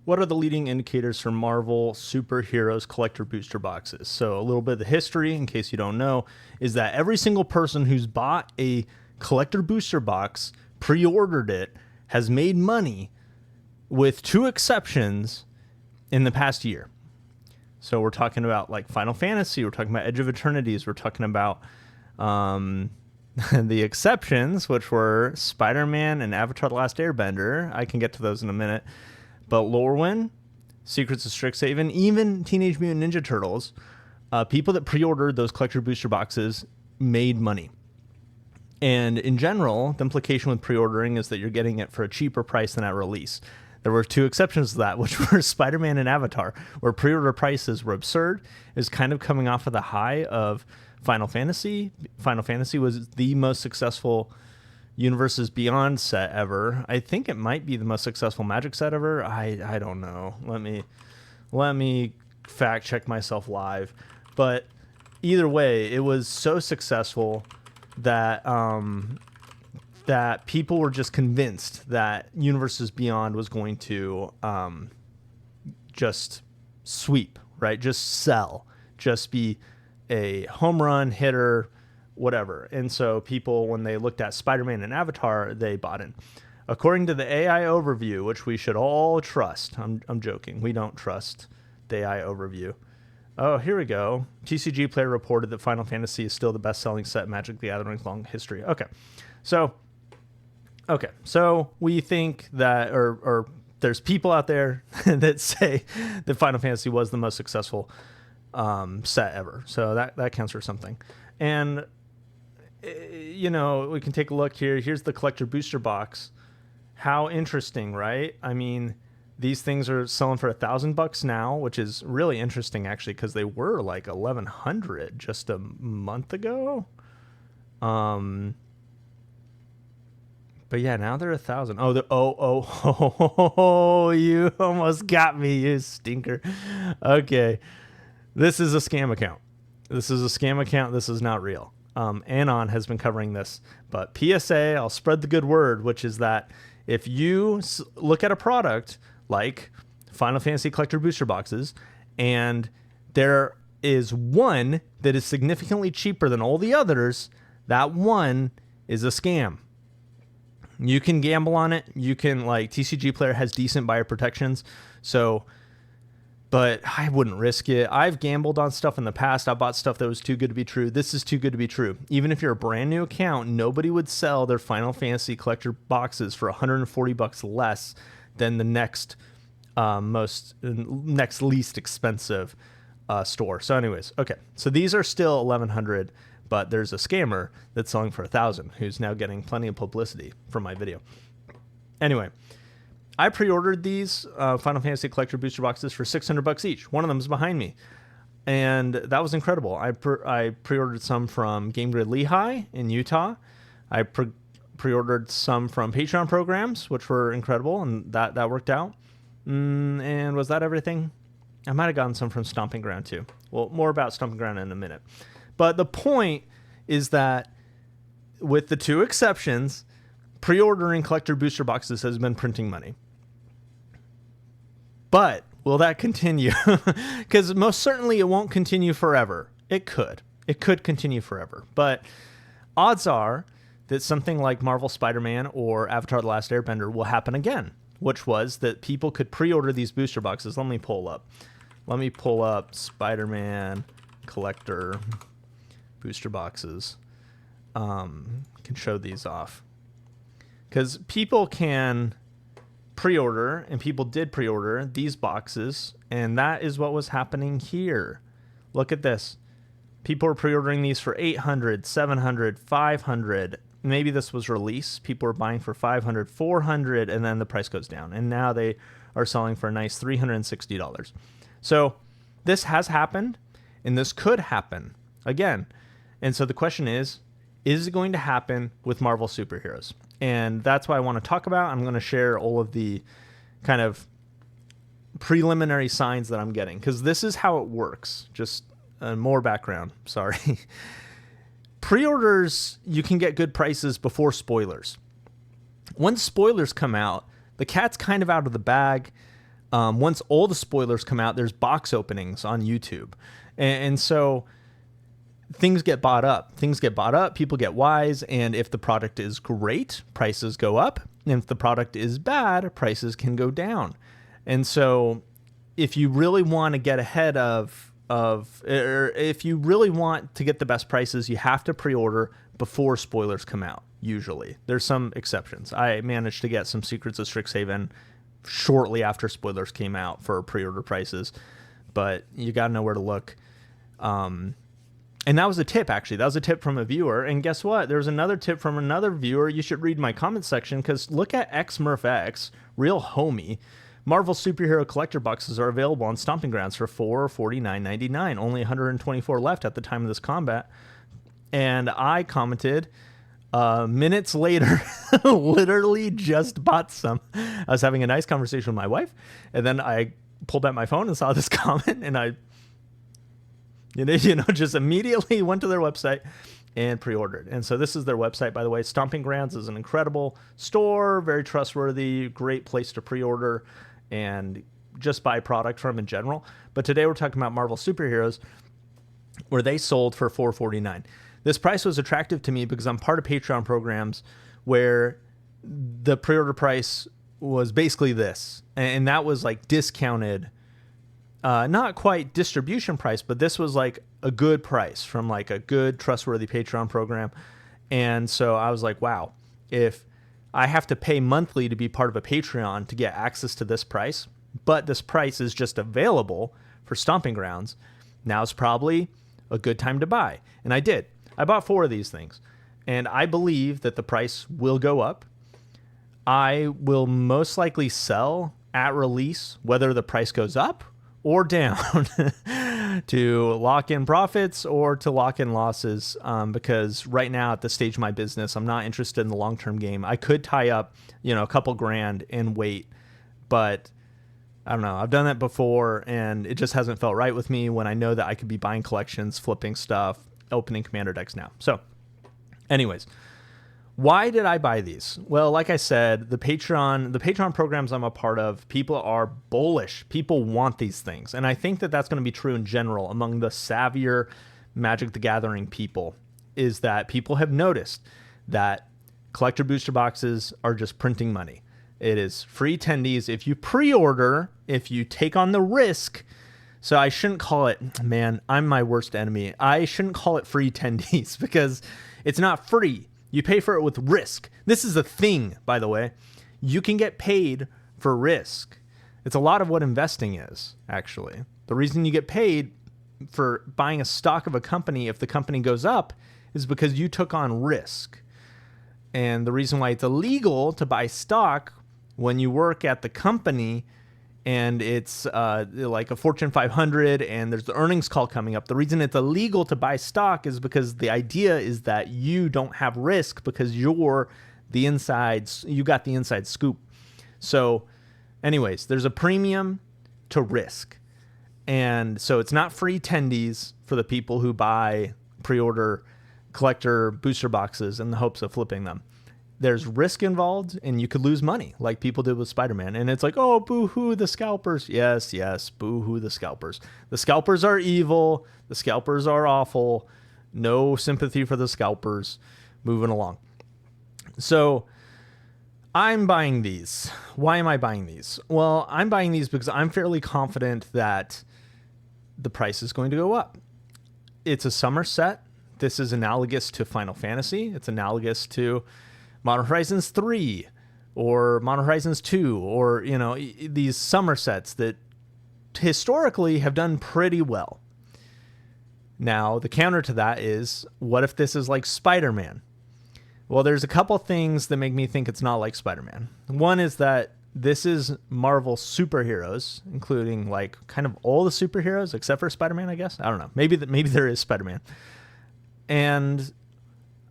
What are the leading indicators for Marvel Superheroes collector booster boxes? So a little bit of the history, in case you don't know, is that every single person who's bought a collector booster box, pre-ordered it, has made money, with 2 exceptions, in the past year. So we're talking about like Final Fantasy, we're talking about Edge of Eternities, we're talking about the exceptions, which were Spider-Man and Avatar The Last Airbender. I can get to those in a minute. But Lorwyn, Secrets of Strixhaven, even Teenage Mutant Ninja Turtles, people that pre-ordered those collector booster boxes made money. And in general, the implication with pre-ordering is that you're getting it for a cheaper price than at release. There were 2 exceptions to that, which were Spider-Man and Avatar, where pre-order prices were absurd. It was kind of coming off of the high of Final Fantasy. Final Fantasy was the most successful Universes Beyond set ever. I think it might be the most successful Magic set ever. I don't know. Let me fact check myself live. But either way, it was so successful that that people were just convinced that Universes Beyond was going to just sweep, right? Just sell, just be a home run hitter, whatever. And so people, when they looked at Spider-Man and Avatar, they bought in. According to the AI overview, which we should all trust, I'm joking, we don't trust the AI overview. Oh, here we go. TCG Player reported that Final Fantasy is still the best-selling set in Magic the Gathering's long history. Okay, so we think that, or there's people out there that say that Final Fantasy was the most successful set ever. So that counts for something. And you know, we can take a look here. Here's the collector booster box. How interesting, right? I mean, these things are selling for $1,000 now, which is really interesting actually, because they were like $1,100 just a month ago. But yeah, now they're $1,000. Oh, you almost got me, you stinker. Okay, this is a scam account. This is a scam account. This is not real. Anon has been covering this, but PSA, I'll spread the good word, which is that if you look at a product like Final Fantasy collector booster boxes, and there is one that is significantly cheaper than all the others, that one is a scam. You can gamble on it. You can, like, TCG Player has decent buyer protections, so, but I wouldn't risk it. I've gambled on stuff in the past. I bought stuff that was too good to be true. This is too good to be true. Even if you're a brand new account, nobody would sell their Final Fantasy collector boxes for $140 less than the next least expensive store. So anyways, okay. So these are still $1,100, but there's a scammer that's selling for $1,000 who's now getting plenty of publicity from my video. Anyway, I pre-ordered these Final Fantasy collector booster boxes for $600 each. One of them is behind me, and that was incredible. I pre-ordered some from Game Grid Lehigh in Utah. I pre-ordered some from Patreon programs, which were incredible, and that worked out. And was that everything? I might have gotten some from Stomping Ground too. Well, more about Stomping Ground in a minute. But the point is that with the 2 exceptions, pre-ordering collector booster boxes has been printing money. But will that continue? Because most certainly it won't continue forever. It could. It could continue forever. But odds are that something like Marvel Spider-Man or Avatar The Last Airbender will happen again, which was that people could pre-order these booster boxes. Let me pull up Spider-Man collector booster boxes. Can show these off. Because people can pre-order, and people did pre-order these boxes, and that is what was happening here. Look at this. People are pre-ordering these for $800, $700, $500. Maybe this was release. People are buying for $500, $400, and then the price goes down. And now they are selling for a nice $360. So this has happened, and this could happen again. And so the question is it going to happen with Marvel superheroes? And that's what I want to talk about. I'm going to share all of the kind of preliminary signs that I'm getting, because this is how it works. Just more background. Sorry. Pre-orders, you can get good prices before spoilers. Once spoilers come out, the cat's kind of out of the bag. once all the spoilers come out, there's box openings on YouTube. And so things get bought up. People get wise. And if the product is great, prices go up. And if the product is bad, prices can go down. And so if you really want to get ahead or if you really want to get the best prices, you have to pre-order before spoilers come out. Usually there's some exceptions. I managed to get some Secrets of Strixhaven shortly after spoilers came out for pre-order prices, but you got to know where to look. And that was a tip, actually. That was a tip from a viewer. And guess what? There's another tip from another viewer. You should read my comment section, because look at XMurphX, real homie. Marvel superhero collector boxes are available on Stomping Grounds for $49.99. Only 124 left at the time of this combat. And I commented, minutes later, literally just bought some. I was having a nice conversation with my wife, and then I pulled out my phone and saw this comment, and I just immediately went to their website and pre-ordered. And so this is their website, by the way. Stomping Grounds is an incredible store, very trustworthy, great place to pre-order and just buy product from in general. But today we're talking about Marvel superheroes, where they sold for $4.49. This price was attractive to me because I'm part of Patreon programs where the pre-order price was basically this, and that was like discounted, not quite distribution price, but this was like a good price from like a good trustworthy Patreon program. And so I was like, wow, if I have to pay monthly to be part of a Patreon to get access to this price, but this price is just available for Stomping Grounds, now's probably a good time to buy. And I did. I bought 4 of these things, and I believe that the price will go up. I will most likely sell at release, whether the price goes up or down, to lock in profits or to lock in losses, because right now at this stage of my business, I'm not interested in the long-term game. I could tie up, a couple grand and wait, but I don't know. I've done that before, and it just hasn't felt right with me when I know that I could be buying collections, flipping stuff, opening commander decks now. So anyways, why did I buy these? Well, like I said, the Patreon programs I'm a part of, people are bullish. People want these things. And I think that that's going to be true in general among the savvier Magic the Gathering people, is that people have noticed that collector booster boxes are just printing money. It is free attendees. If you pre-order, if you take on the risk, so I shouldn't call it, man, I'm my worst enemy. I shouldn't call it free attendees because it's not free. You pay for it with risk. This is a thing, by the way. You can get paid for risk. It's a lot of what investing is, actually. The reason you get paid for buying a stock of a company if the company goes up is because you took on risk. And the reason why it's illegal to buy stock when you work at the company and it's like a Fortune 500 and there's the earnings call coming up. The reason it's illegal to buy stock is because the idea is that you don't have risk because you got the inside scoop. So anyways, there's a premium to risk. And so it's not free attendees for the people who buy pre-order collector booster boxes in the hopes of flipping them. There's risk involved, and you could lose money like people did with Spider-Man. And it's like, oh, boo-hoo, the scalpers. Yes, boo-hoo, the scalpers. The scalpers are evil. The scalpers are awful. No sympathy for the scalpers. Moving along. So I'm buying these. Why am I buying these? Well, I'm buying these because I'm fairly confident that the price is going to go up. It's a summer set. This is analogous to Final Fantasy. It's analogous to Modern Horizons 3 or Modern Horizons 2 or, these summer sets that historically have done pretty well. Now, the counter to that is, what if this is like Spider-Man? Well, there's a couple things that make me think it's not like Spider-Man. One is that this is Marvel superheroes, including like kind of all the superheroes except for Spider-Man, I guess. I don't know. Maybe there is Spider-Man. And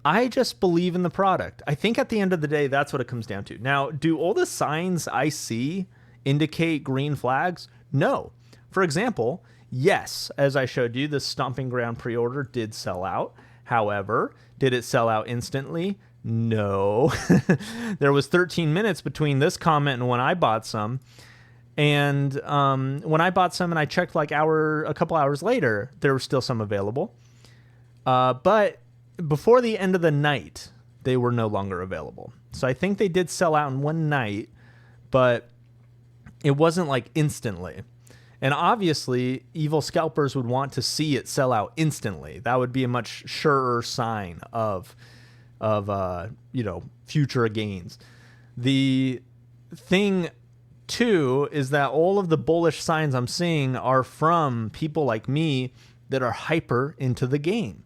I just believe in the product. I think at the end of the day, that's what it comes down to. Now, do all the signs I see indicate green flags? No. For example, yes, as I showed you, the Stomping Ground pre-order did sell out. However, did it sell out instantly? No. There was 13 minutes between this comment and when I bought some. And when I bought some and I checked like a couple hours later, there were still some available. But before the end of the night, they were no longer available. So I think they did sell out in one night, but it wasn't like instantly. And obviously, evil scalpers would want to see it sell out instantly. That would be a much surer sign of future gains. The thing too is that all of the bullish signs I'm seeing are from people like me that are hyper into the game.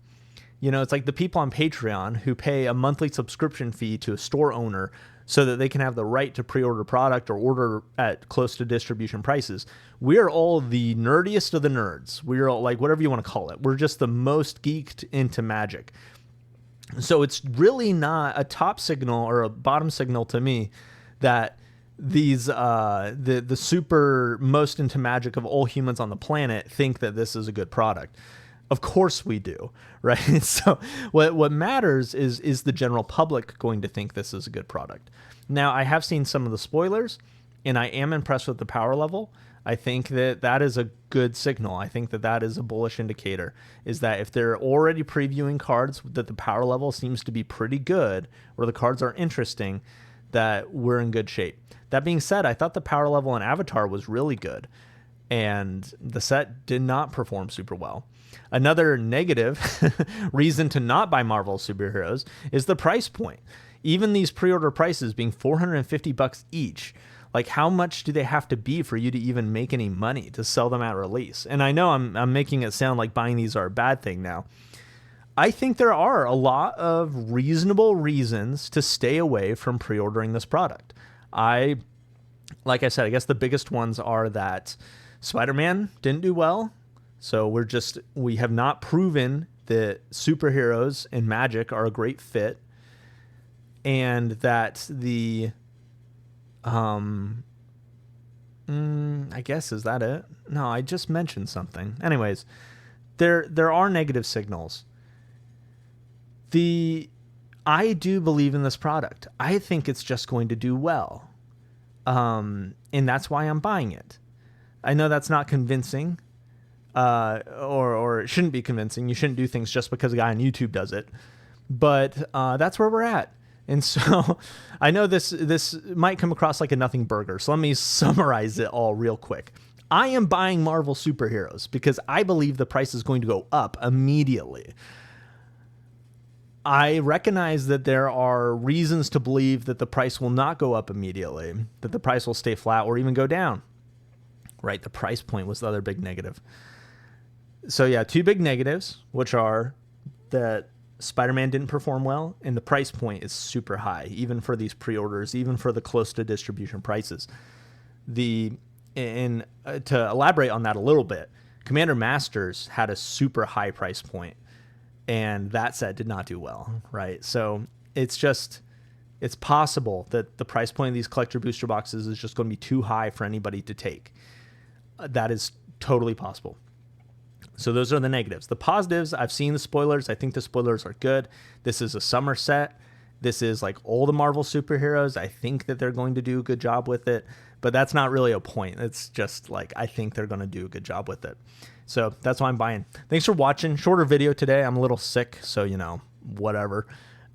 It's like the people on Patreon who pay a monthly subscription fee to a store owner so that they can have the right to pre-order product or order at close to distribution prices. We're all the nerdiest of the nerds. We're all, like, whatever you want to call it. We're just the most geeked into Magic. So it's really not a top signal or a bottom signal to me that these the super most into Magic of all humans on the planet think that this is a good product. Of course we do, right? So what matters is the general public going to think this is a good product. Now, I have seen some of the spoilers, and I am impressed with the power level. I think that is a good signal. I think that is a bullish indicator, is that if they're already previewing cards that the power level seems to be pretty good, or the cards are interesting, that we're in good shape. That being said, I thought the power level in Avatar was really good, and the set did not perform super well. Another negative reason to not buy Marvel superheroes is the price point. Even these pre-order prices being $450 each, like how much do they have to be for you to even make any money to sell them at release? And I know I'm making it sound like buying these are a bad thing now. I think there are a lot of reasonable reasons to stay away from pre-ordering this product. Like I said, I guess the biggest ones are that Spider-Man didn't do well. So we have not proven that superheroes and Magic are a great fit, and that I guess, is that it? No, I just mentioned something. Anyways, there are negative signals. I do believe in this product. I think it's just going to do well. And that's why I'm buying it. I know that's not convincing. Or it shouldn't be convincing. You shouldn't do things just because a guy on YouTube does it. But that's where we're at. And so I know this might come across like a nothing burger. So let me summarize it all real quick. I am buying Marvel superheroes because I believe the price is going to go up immediately. I recognize that there are reasons to believe that the price will not go up immediately, that the price will stay flat or even go down. Right? The price point was the other big negative. So yeah, two big negatives, which are that Spider-Man didn't perform well, and the price point is super high, even for these pre-orders, even for the close to distribution prices. To elaborate on that a little bit, Commander Masters had a super high price point, and that set did not do well, right? So it's possible that the price point of these collector booster boxes is just going to be too high for anybody to take. That is totally possible. So those are the negatives. The positives, I've seen the spoilers. I think the spoilers are good. This is a summer set. This is like all the Marvel superheroes. I think that they're going to do a good job with it, but that's not really a point. It's just like, I think they're going to do a good job with it. So that's why I'm buying. Thanks for watching. Shorter video today. I'm a little sick, so, whatever.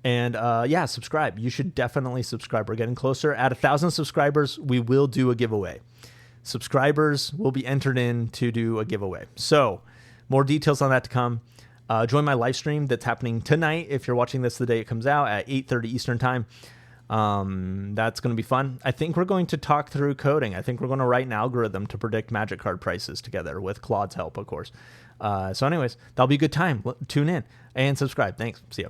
And yeah, subscribe. You should definitely subscribe. We're getting closer. At 1,000 subscribers, we will do a giveaway. Subscribers will be entered in to do a giveaway. So more details on that to come. Join my live stream that's happening tonight. If you're watching this the day it comes out at 8:30 Eastern time. That's going to be fun. I think we're going to talk through coding. I think we're going to write an algorithm to predict Magic card prices together with Claude's help, of course. So anyways, that'll be a good time. Tune in and subscribe. Thanks. See ya.